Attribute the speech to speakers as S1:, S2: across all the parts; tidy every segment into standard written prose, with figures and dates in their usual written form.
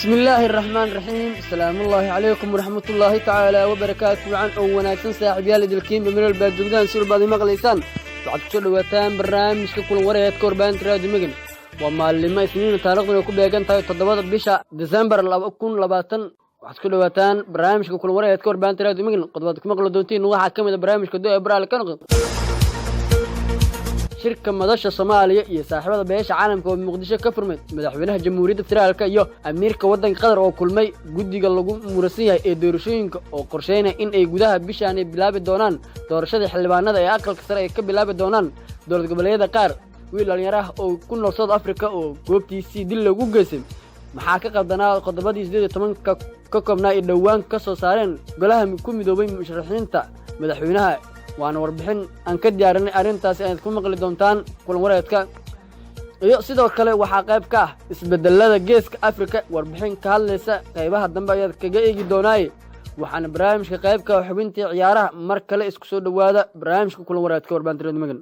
S1: بسم الله الرحمن الرحيم. السلام الله عليكم ورحمة الله تعالى وبركاته. عن وناكسن صاحب يالد الكيم بمن البلد جودان سير بعض مغليسان بعد كل وتام برنامج كل وريات كوربان تراد مجن وما اللي ما سنين تاريخنا يكون بيجان تاي تضبط بيشا ديسمبر لابكون لباتن بعد كل وتام برنامج كل وريات كوربان تراد مجن قدواتك مغلدونتين واحد كم برنامج كدو إبرال كنقط شركة مدشة صومالية iyo saaxiibada beesha caalamka oo Muqdisho ka furmay madaxweynaha Jamhuuriyadda Federaalka iyo amiirka waddanka Qatar oo kulmay guddiga lagu muransan yahay ee doorashooyinka oo qorsheynaya in ay gudaha bishaan ay bilaabi doonaan doorashada xildhibaanada ee aqalka sare ay ka bilaabi doonaan dowlad goboleedyada qaar wiil dhalinyaro ah oo ku nool South Africa oo goobtiisii dil lagu geysay maxaa ka qaldanaa qodobadii 18 ka koobnaa ee dhawaan ka soo saareen golaha ku midoobay musharaxiinta madaxweynaha waana warbixin aan ka diyaarinay arintaasi ay ku maqli doontaan kulan wareedka iyo sidoo kale waxa qayb ka ah isbedelada geeska Afrika warbixin ka hadlaysa qaybaha dambe ay kaga eegi doonay waxaana barnaamijka qayb ka xubintii ciyaaraha mar kale isku soo dhawaada barnaamijka kulan wareedka warbaahinta magan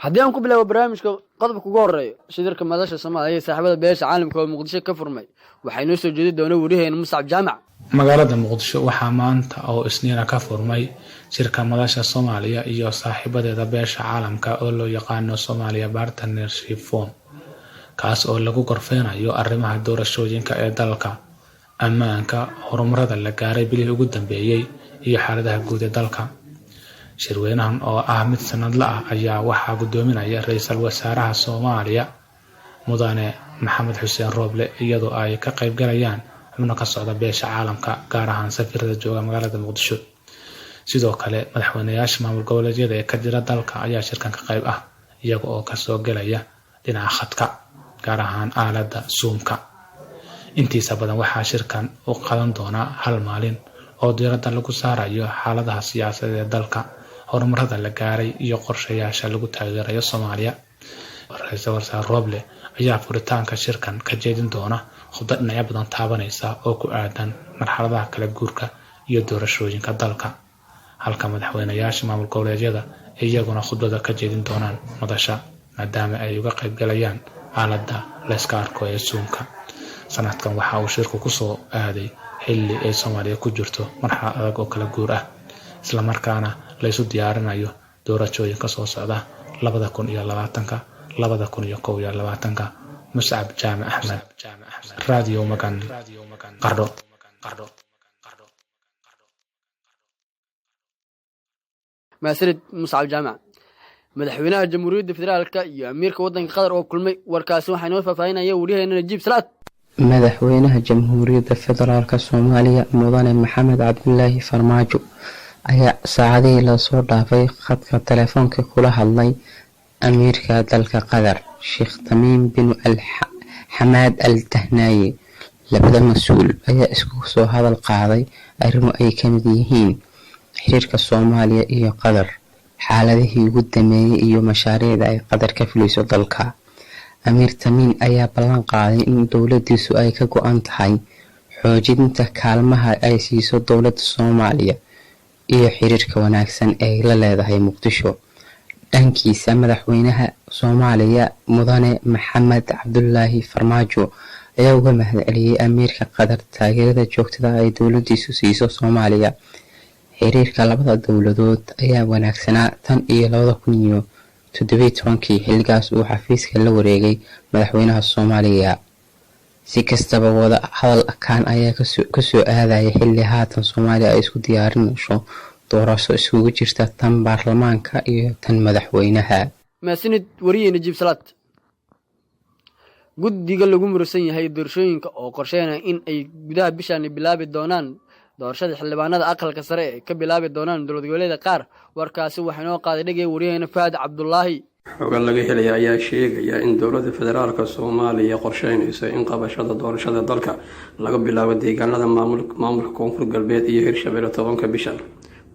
S1: haddii aan ku bilaabo barnaamijka qodobka ugu horeeya shirka madasha Soomaaliya saaxiibada beesha caalamka oo Muqdisho ka furmay waxay noo soo jeedi doonaa wariyaheena Muscab Jaamac
S2: magaalada Muqdisho waxaa maanta oo isniina ka furmay shirka madasha Soomaaliya iyo saaxiibadeeda beesha caalamka oo loo yaqaan Soomaaliya Partnership Forum kaas oo lagu gorfeynayo arrimaha doorashooyinka ee dalka ammaanka horumarada la gaaray bilii ugu dambeeyay iyo xaaladaha guud ee dalka shirweynahan oo ah mid sanadle ah ayaa waxaa gudoominaya ra'iisul wasaaraha Soomaaliya mudane Maxamed Xuseen Rooble iyadoo ay ka qayb galayaan xubno ka socda beesha caalamka gaar ahaan safiirada jooga magaalada Muqdisho sidoo kale madaxweynayaasha maamul goboleedyada ee ka jira dalka ayaa shirkan ka qayb ah iyaga oo ka soo galaya dhinaca khadka gaar ahaan aaladda Zoom-ka intiisa badan waxaa shirkan u qadan doona hal maalin oo diiradda lagu saarayo xaaladaha siyaasadeed ee dalka horumarada la gaaray iyo qorshayaasha lagu taageerayo Soomaaliya ra'iisul wasaare Rooble ayaa furitaanka shirkan ka jeedin doona khudbad dhinacyo badan taabanaysa oo ku aadan marxaladaha kala guurka iyo doorashooyinka dalka halka madaxweynayaasha maamul goboleedyada iyaguna khudbada ka jeedin doonaan madasha maadaama ay uga qayb galayaan aaladda la iska arko ee Zoom-ka sanadkan waxa uu shirku ku soo aaday xilli ay Soomaaliya ku jirto marxalad adag oo kala guur ah isla markaana la isu diyaarinayo doorashooyinka soo socda 2020 2021 Muscab Jaamac Ahmed Radio Magan Qardho
S1: maasid Muscab Jaamac madaxweynaha Jamhuuriyadda Federaalka iyo amiirka waddanka Qatar oo kulmay warkaasi waxay noo faafaynayeen wariyaheena Najiib Salaad
S3: madaxweynaha Jamhuuriyadda Federaalka Soomaaliya mudane Maxamed Cabdullaahi Farmaajo ayaa saacadii la soo dhaafay khadka telefoonka kula hadlay amiirka dalka Qatar Sheikh Tamiim bin Hamad Al Thani labada mas'uul ayaa isku soo hadal qaaday arrimo ay ka mid yihiin xiriirka Soomaaliya iyo Qatar xaaladihii ugu dambeeyay iyo mashaariicda ay Qatar ka fuliso dalka Amiir Tamiim ayaa ballan qaaday in dawladdiisu ay ka go'an tahay xoojinta kaalmaha ay siiso dawladda Soomaaliya iyo xiriirka wanaagsan ee la leedahay Muqdisho dhankiisa madaxweynaha Soomaaliya mudane Maxamed Cabdullaahi Farmaajo ayaa uga mahadceliyay amiirka Qatar taageerada joogtada ah ee dawladdiisu siiso Soomaaliya xiriirka labada dawladood ayaa wanaagsanaa tan iyo 2017 xilligaas uu xafiiska la wareegay madaxweynaha Soomaaliya si kastaba wada hadal kan ayaa ka soo aadaya xilli haatan Soomaaliya ay isku diyaarinayso doorasho isugu jirta tan baarlamaanka iyo tan madaxweynaha
S1: maasinid wariyeena Najiib Salaad guddiga lagu muransan yahay doorashooyinka oo qorsheynaya in ay gudaha bishaan bilaabi doonaan doorashada xildhibaanada aqalka sare ee ka bilaabi doonaan dowlad goboleedyada qaar warkaasi waxay noo qaaday dhagay wariyaheena Faad Cabdullaahi
S4: xogan laga helay ayaa sheegaya in dowladda federaalka Soomaaliya qorsheynayso in qabashada doorashada dalka laga bilaabo deegaanada maamulka Koonfur Galbeed iyo Hirshabelle 10 bishan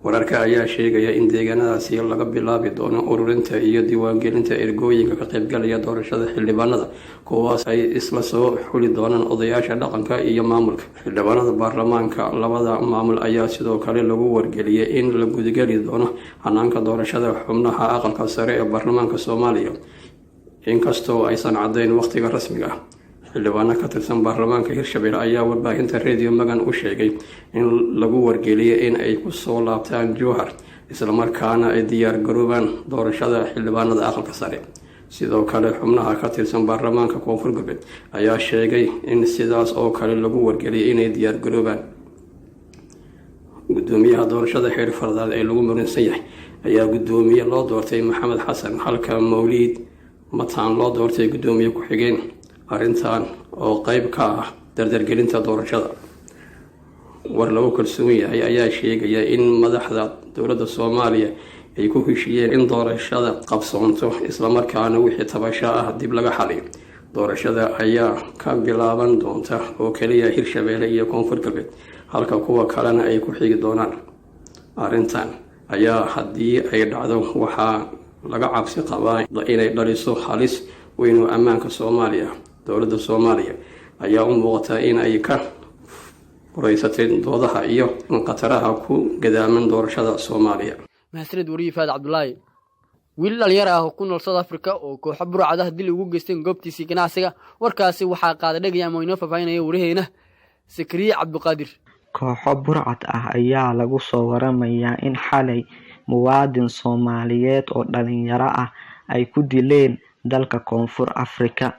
S4: wararka ayaa sheegaya in deegaanadaasi laga bilaabi doono ururinta iyo diiwaangelinta ergooyinka ka qaybgalaya doorashada xildhibaanada kuwaas ay isla soo xuli doonaan odayaasha dhaqanka iyo maamulka xildhibaanada baarlamaanka labada maamul ayaa sidoo kale lagu wargeliyay in la gudageli doono hanaanka doorashada xubnaha aqalka sare ee baarlamaanka Soomaaliya inkastoo aysan cadeyn waqtiga rasmiga ah xildhibaano ka tirsan baarlamaanka Hirshabelle ayaa warbaahinta Radio Magan u sheegay in lagu wargeliyay in ay ku soo laabtaan Jowhar isla markaana ay diyaar garoobaan doorashada xildhibaanada aqalka sare sidoo kale xubnaha ka tirsan baarlamaanka Koonfur Galbeed ayaa sheegay in sidaas oo kale lagu wargeliyay inay diyaar garoobaan gudoomiyaha doorashada xeer federal ee lagu muransan yahay ayaa gudoomiye loo doortay Maxamed Xasan halka Mawlid Mataan loo doortay gudoomiye ku xigeen arrintan oo qayb ka ah dardargelinta doorashada war lagu kalsoon yahay ayaa sheegaya in madaxda dowladda Soomaaliya ay ku heshiiyeen in doorashada qabsoonto isla markaana wixii tabasho ah dib laga xaliyo doorashada ayaa ka bilaaban doonta oo kaliya Hirshabelle iyo Koonfur Galbeed halka kuwa kalena ay ku xigi doonaan arrintan ayaa haddii ay dhacdo waxaa laga cabsi qabaa inay dhaliso halis weyn oo ammaanka Soomaaliya dowladda Soomaaliya ayaa u muuqata in ay ka furaysatay doodaha iyo qataraha ku gadaaman doorashada Soomaaliya
S1: mahadsanid wariye Faad Cabdullaahi wiil dhalinyaro ah oo ku nool South Africa oo kooxo burcad ah dil ugu geysteen goobtiisii ganacsiga warkaasi waxaa qaaday dhagaya ama inoo faafaynaya wariyeena Sakriye Cabduqaadir
S5: kooxo burcad ah ayaa lagu soo waramayaa in xalay muwaadin Soomaaliyeed oo dhalinyaro ah ay ku dileen dalka Koonfur Afrika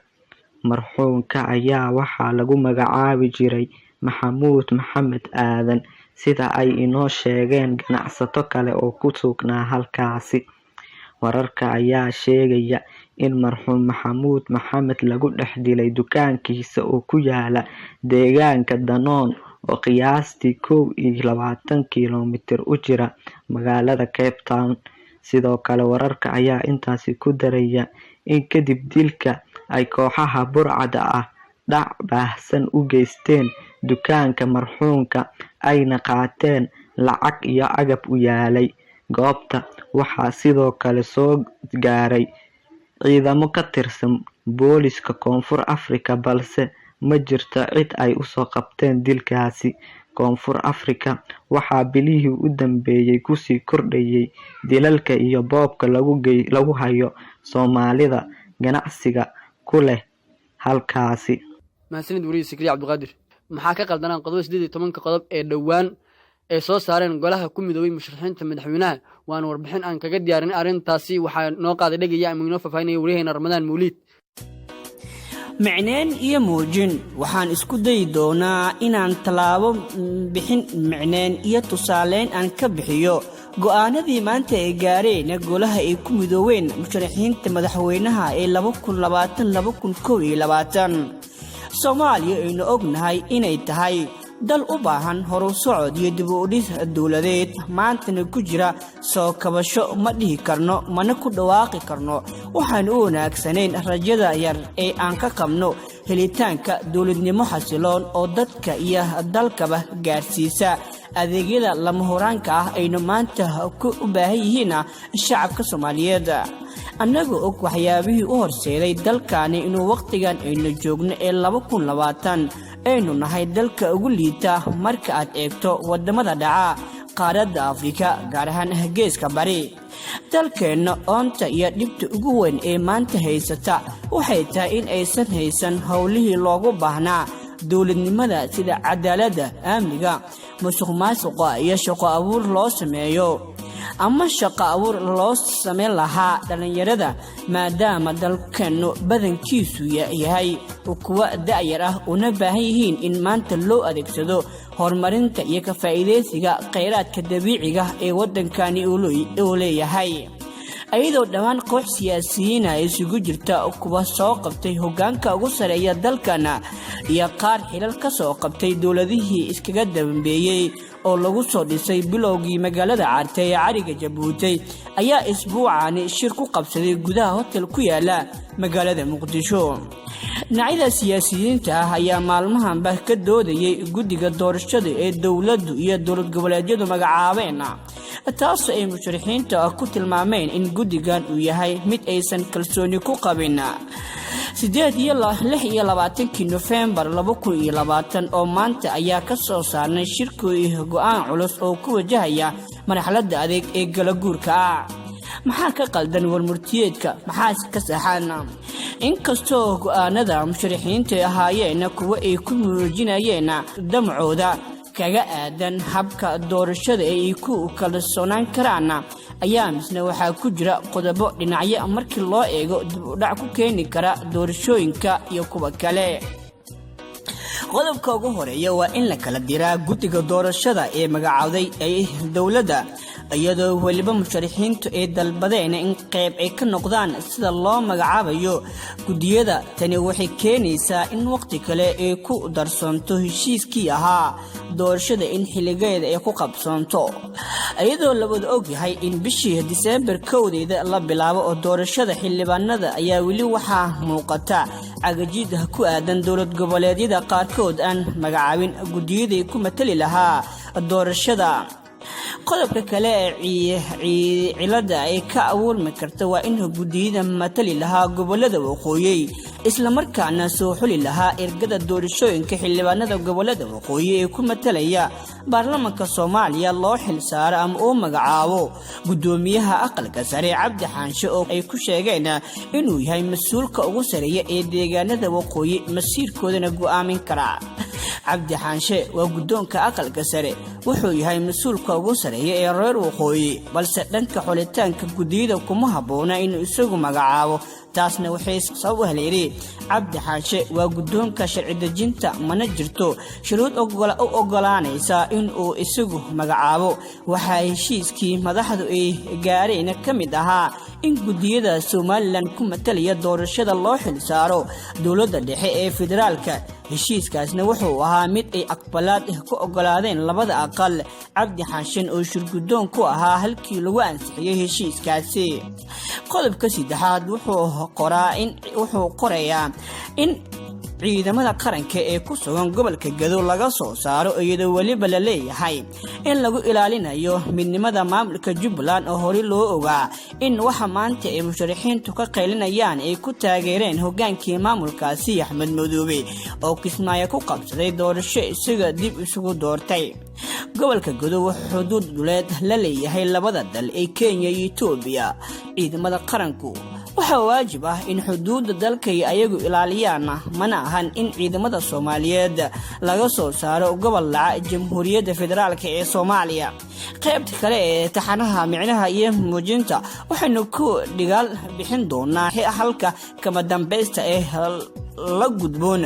S5: marxuumka ayaa waxaa lagu magacaabi jiray Maxamuud Maxamed Aadan sida ay inoo sheegeen ganacsato kale oo ku sugnaa halkaasi wararka ayaa sheegaya in marxuum Maxamuud Maxamed lagu dhex dilay dukaankiisa oo ku yaala deegaanka Danoon oo qiyaastii 21 kiiloomitir u jira magaalada Cape Town sidoo kale wararka ayaa intaasi ku daraya in kadib dilka ay kooxaha burcada ah dhac baahsan u geysteen dukaanka marxuumka ayna qaateen lacag iyo agab u yaalay goobta waxaa sidoo kale soo gaaray ciidamo ka tirsan booliska Koonfur Afrika balse ma jirto cid ay u soo qabteen dilkaasi Koonfur Afrika waxaa bilihii u dambeeyay ku sii kordhayay dilalka iyo boobka lagu hayo Soomaalida ganacsiga ku leh halkaasi
S1: mahadsanid wariye Sakriye Cabduqaadir maxaa ka qaldanaan qodob 18 qodob ee dhawaan ee soo saareen golaha ku midoobay musharaxiinta madaxweynaha waan warbixin aan kaga diyaarin arrintaasi waxaa noo qaaday dhagaya ama inoo faafaynaya wariyeena Ramadaan Mawlid
S6: micneen iyo muujin waxaan isku dayi doonaa inaan talaabo bixin micneen iyo tusaaleyn aan ka bixiyo go'aanadii maanta ay gaareen golaha ay ku midoobeen musharaxiinta madaxweynaha ee 2020-2021 Soomaaliya aynu ognahay inay tahay dal u baahan horu socod iyo dib u dhis dawladeed maantana ku jira soo kabasho ma dhihi karno mana ku dhawaaqi karno waxaan u wanaagsaneyn rajada yar ee aan ka qabno helitaanka dawladnimo xasiloon oo dadka iyo dalkaba gaarsiisa adeegyada lama horaanka ah aynu maanta ku u baahan yihiin shacabka Soomaaliyeed annaga og waxyaabihii u horseeday dalkaani inuu waqtigan aynu joogno ee 2020 aynu nahay dalka ugu liita marka aad eegto wadamada dhaca qaaradda Afrika gaar ahaan geeska bari dalkeena oonta iyo dhibta ugu weyn ee maanta haysata waxay tahay in aysan haysan hawlihii loogu baahnaa dawladnimada sida cadaaladda amniga musuqmaasuqa iyo shaqo abuur loo sameeyo ama shaqo abuur loo sameyn lahaa dhalinyarada maadaama dalkeenu badankiisu yahay kuwa da'yar ah una baahan yihiin in maanta loo adeegsado horumarinta iyo ka faa'iideysiga kheyraadka dabiiciga ee wadankani uu leeyahay ayadoo dhawaan koox siyaasiyiin ah isugu jirta kuwa soo qabtay hoggaanka ugu sareeya dalkana iyo qaar xilal ka soo qabtay dawladihii iskaga dambeeyay oo lagu soo dhisay bilowgii magaalada Caarte ee Cariga Jabuuti ayaa isbuucaani shir ku qabsaday gudaha hotel ku yaala magaalada Muqdisho dhinacyada siyaasiyiinta ah ayaa maalmahanba ka doodayay guddiga doorashada ee dawladdu iyo dowlad goboleedyadu magacaabeen taasoo ay musharaxiinta ku tilmaameen in guddigan uu yahay mid aysan kalsooni ku qabin 26 November 2020 oo maanta ayaa ka soo saarnay shirkii go'aan culus oo ku wajahaya marxaladda adeeg ee galaguurka maxaa ka qaldan warmurtiyeedka maxaa ka saxan inkastoo go'aanada musharaxiinta ahaayeen kuwa ay ku muujinayeen damcooda kaga aadan habka doorashada ay ku kalsoonaan karaan ayaa misna waxaa ku jira qodobo dhinacyo markii loo eego dib u dhac ku keeni kara doorashooyinka iyo kuwa kale qodobka ugu horeeya waa in la kala diraa guddiga doorashada ee magacawday ay dawladda iyadoo waliba musharaxiintu ay dalbadeen in qayb ay ka noqdaan sida loo magacaabayo guddiyada tani waxay keenaysaa in waqti kale ay ku darsoonto heshiiskii ahaa doorashada in xiligeeda ay ku qabsoonto iyadoo la wada ogyahay in bishii December 1 la bilaabo oo doorashada xildhibaanada ayaa weli waxaa muuqata cagajid ku aadan dowlad goboleedyada qaarkood aan magacaabin guddiyada ku matali lahaa doorashada qodobka kale cilada ay ka awoormi karta waa in guddiyada matali lahaa gobolada waqooyi isla markaana soo xuli lahaa ergada doorashooyinka xildhibaanada gobolada waqooyi ee ku matalaya baarlamaanka Soomaaliya loo xilsaaro ama uu magacaabo gudoomiyaha aqalka sare Cabdi Xaanshe oo ay ku sheegeen inuu yahay mas'uulka ugu sareeya ee deegaanada waqooyi masiirkoodana go'aamin kara Cabdi Xaanshe waa gudoonka aqalka sare wuxuu yahay mas'uulka ugu sareeya ee reer waqooyi balse dhanka xulitaanka guddiyada kuma haboona inuu isagu magacaabo taasna waxay sabab u helayeen Cabdi Xaanshe waa gudoonka sharci dejinta mana jirto shuruud ogolaanaysa in uu isagu magacaabo waxa heshiiskii madaxdu ay gaareen kamid ahaa in guddiyada Somaliland ku matalaya doorashada loo xilsaaro dawladda dhexe ee federaalka heshiiskaasna wuxuu ahaa mid ay aqbalaad ku ogolaadeen labada aqal Cabdi Xaanshe oo shirgudoon ku ahaa halkii lagu ansixiyay heshiiskaasi qodobka saddexaad wuxuu qorayaa in ciidamada qaranka ee ku sugan gobolka Gado laga soo saaro iyadoo waliba la leeyahay in lagu ilaalinayo midnimada maamulka Jubbaland oo hore loo ogaa in waxa maanta ay musharaxiintu ka qaylinayaan ay ku taageereen hogaankii maamulkaasi Axmed Madoobe oo Kismaayo ku qabsaday doorasho isaga dib isugu doortay gobolka Gado wuxuu xuduud dhuleed la leeyahay labada dal ee Kenya iyo Ethiopia ciidamada qaranku waxa waajib ah in xuduudda dalka ayagu ilaaliyaan mana ahan in ciidamada Soomaaliyeed laga soo saaro gobol laca Jamhuuriyadda Federaalka ee Soomaaliya qaybta kale ee taxanaha micnaha iyo muujinta waxaanu ku dhigal bixin doonaa halka kama dambaysta ee la gudboon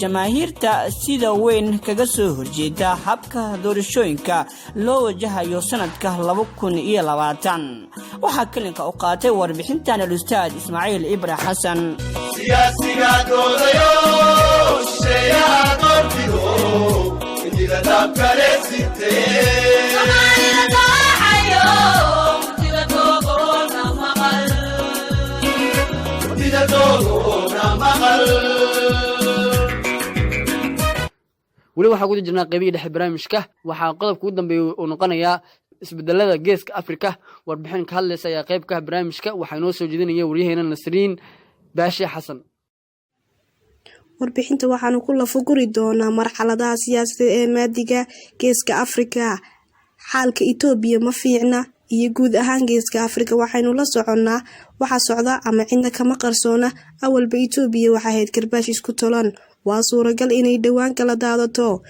S6: jamaahiirta sida weyn kaga soo horjeeda habka doorashooyinka loo wajahayo sanadka 2020 waxa kalinka u qaatay warbixintan Ustaad Ismaaciil Ibrahim Xasan
S7: siyaasiga doodayo sheeyaa doortido indida dabkale sitee Soomaaliya daacayo indida doogona maqal
S1: weli waxaa ku jirnaa qaybihii dhexe barnaamijka waxaa qodobka ugu dambeeya uu noqonayaa isbedelada geeska Afrika warbixin ka hadlaysa ayaa qayb ka ah barnaamijka waxaa noo soo jeedinaya waryaheena Nasriin Baashi Xasan
S8: warbixinta waxaanu ku lafaguri doonaa marxaladaha siyaasadeed ee maadiga geeska Afrika xaalka Itoobiya ma fiicna iyo guud ahaan geeska Afrika waxaynu la soconaa waxa socda ama cidna kama qarsoona awalba Itoobiya waxa ahayd karbaash isku tolan waa suuragal inay dhawaan kala daadato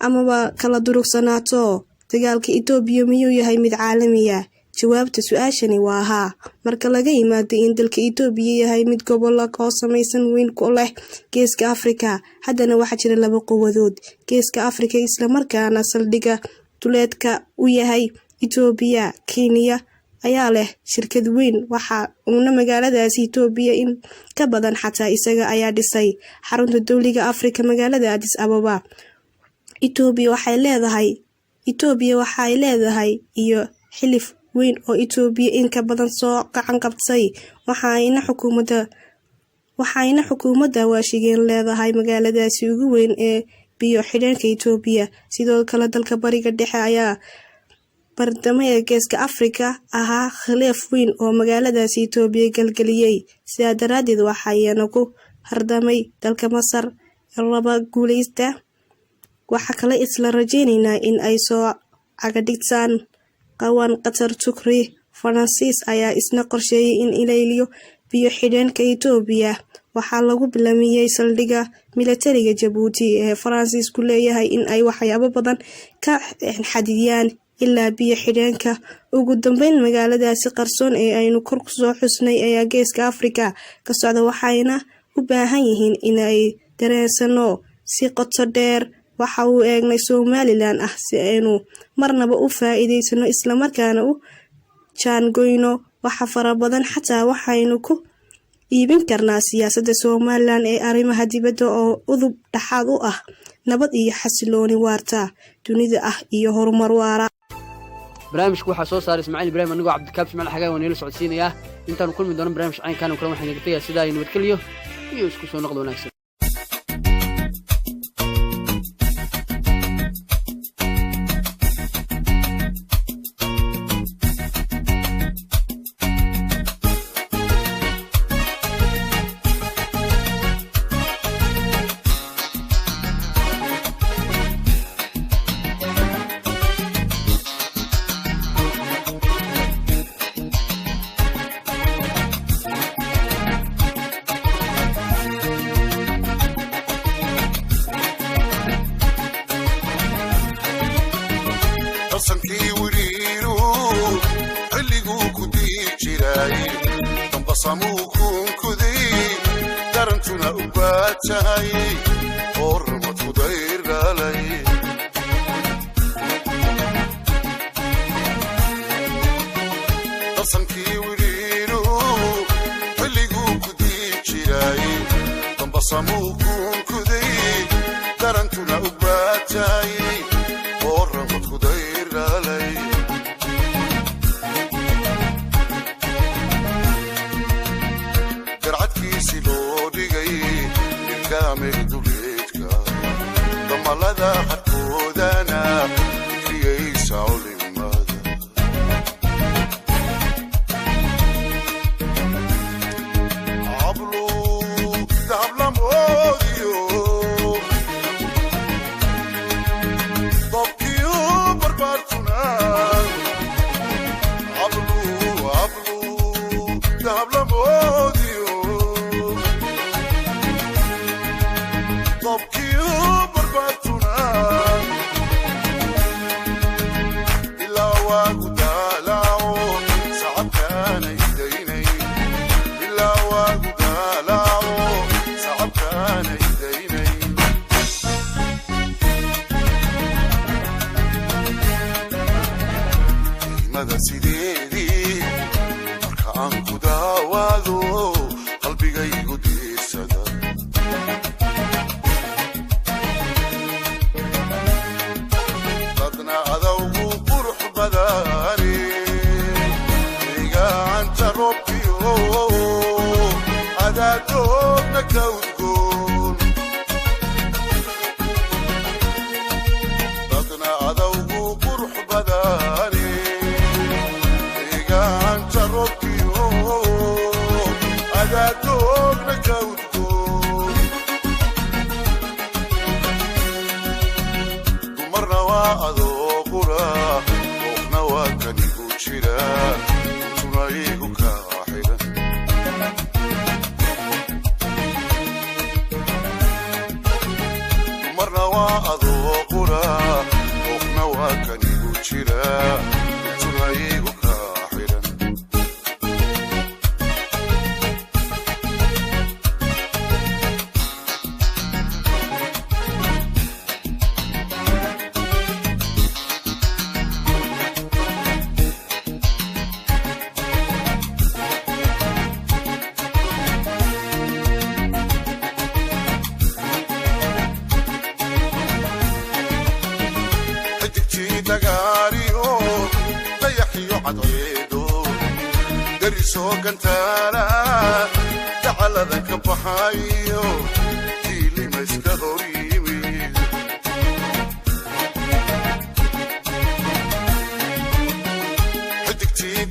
S8: ama kala durugsanaato dagaalka Itoobiya miyuu yahay mid caalami ah jawaabta su'aashani waa haa marka laga yimaado in dalka Itoobiya yahay mid gobol oo samaysan weyn ku leh geeska Afrika haddana waxa jira laba quwadood geeska Afrika isla markaana saldhiga duleedka u yahay Itoobiya Kenya ayaa leh shirkad weyn waxa uuna magaaladaasi Itoobiya in ka badan xataa isaga ayaa dhisay xarunta dawliga Afrika magaalada Addis Ababa Itoobiya waxay leedahay iyo xilif weyn oo Itoobiya in ka badan soo gacan qabtay waxayna xukuumadda Washington leedahay magaaladaasi ugu weyn ee biyo xidhanka Itoobiya sidoo kale dalka bariga dhexe ayaa bartamaha Geeska Afrika ahaa khilaaf weyn oo magaaladaasi Itoobiya galgaliyay sidaa daraadeed waxayna ku hardamay dalka Masar laba guuleysta waxa kale isla rajaynaynaa in ay soo cagadhigtaan qawan Qatar Turki Faransiis ayaa isna qorsheeyay in ilaaliyo biyo xidheenka Itoobiya waxaa lagu bilaamiyay saldhigga militariga Djibouti ee Faransiis ku leeyahay in ay waxyaabo badan ka xadidiyaan ilaa biyo xidheenka ugu dambeyn magaaladaasi qarsoon ee aynu kor ku soo xusnay ayaa Geeska Afrika ka socda waxayna u baahan yihiin in ay dareensano si qoto dheer waxa uu eegnay Somaliland ah si aynu marnaba u faa'iideysano isla markaana u jaangoyno waxa fara badan xataa waxaynu ku iibin karnaa siyaasadda Somaliland ee arrimaha dibadda oo udub dhaxaad u ah nabad iyo xasilooni waarta dunida ah iyo horumar waara
S1: barnaamijku waxa soo saaray Ismaaciil Ibraahim anigoo Cabdikaab Ismaaciil xagaa waan ila socodsiinaya intaan kulmi doono barnaamij caynkan oo kale waxaan idin tagayaa sida ay nabad kaliyo iyo isku soo noqdo wanaagsan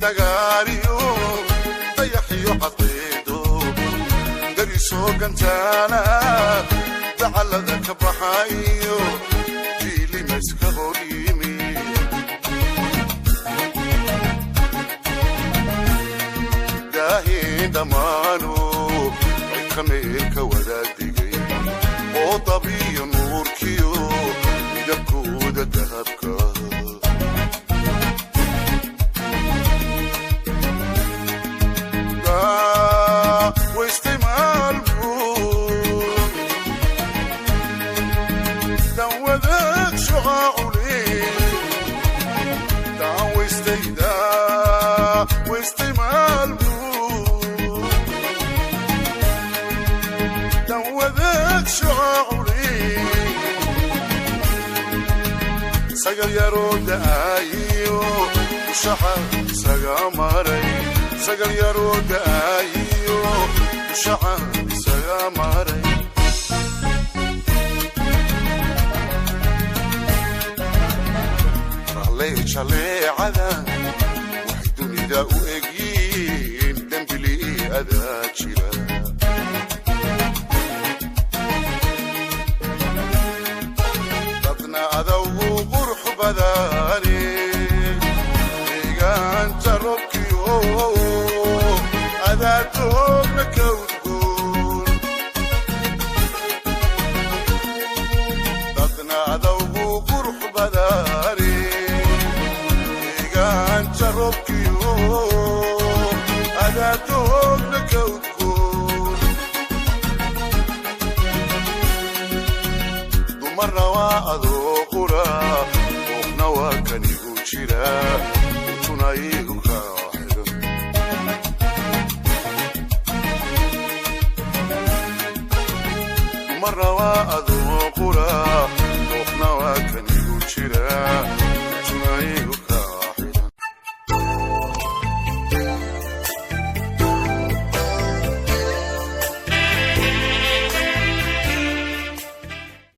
S9: دقاريو ضيحيو عطيدو دريسو قنتانا دعال ذاك بحايو جيلي مسكه غليمي داهي دمانو عكميك ودادقي وطبي نوركيو يدكود الدهبك واستمال بون دوذك شعاعولي دعو استيدا واستمال بون دوذك شعاعولي سقل يرود آيو وشحر سقاماري سقل يرود آيو وشحر سقاماري رالي شالي عذا وحيدوني دا وإقين دنبلي أذا تشيلا ضدنا أذا وقرح بداري إيقان تربكيو أذا توبك وتقول ضدنا أذا وقرح بداري إيقان تربكيو أذا توبك وتقول مرة وأذو قرى وقنوا كان يقول شراء تنايق كاحر مرة وأذو قرى وقنوا كان يقول شراء تنايق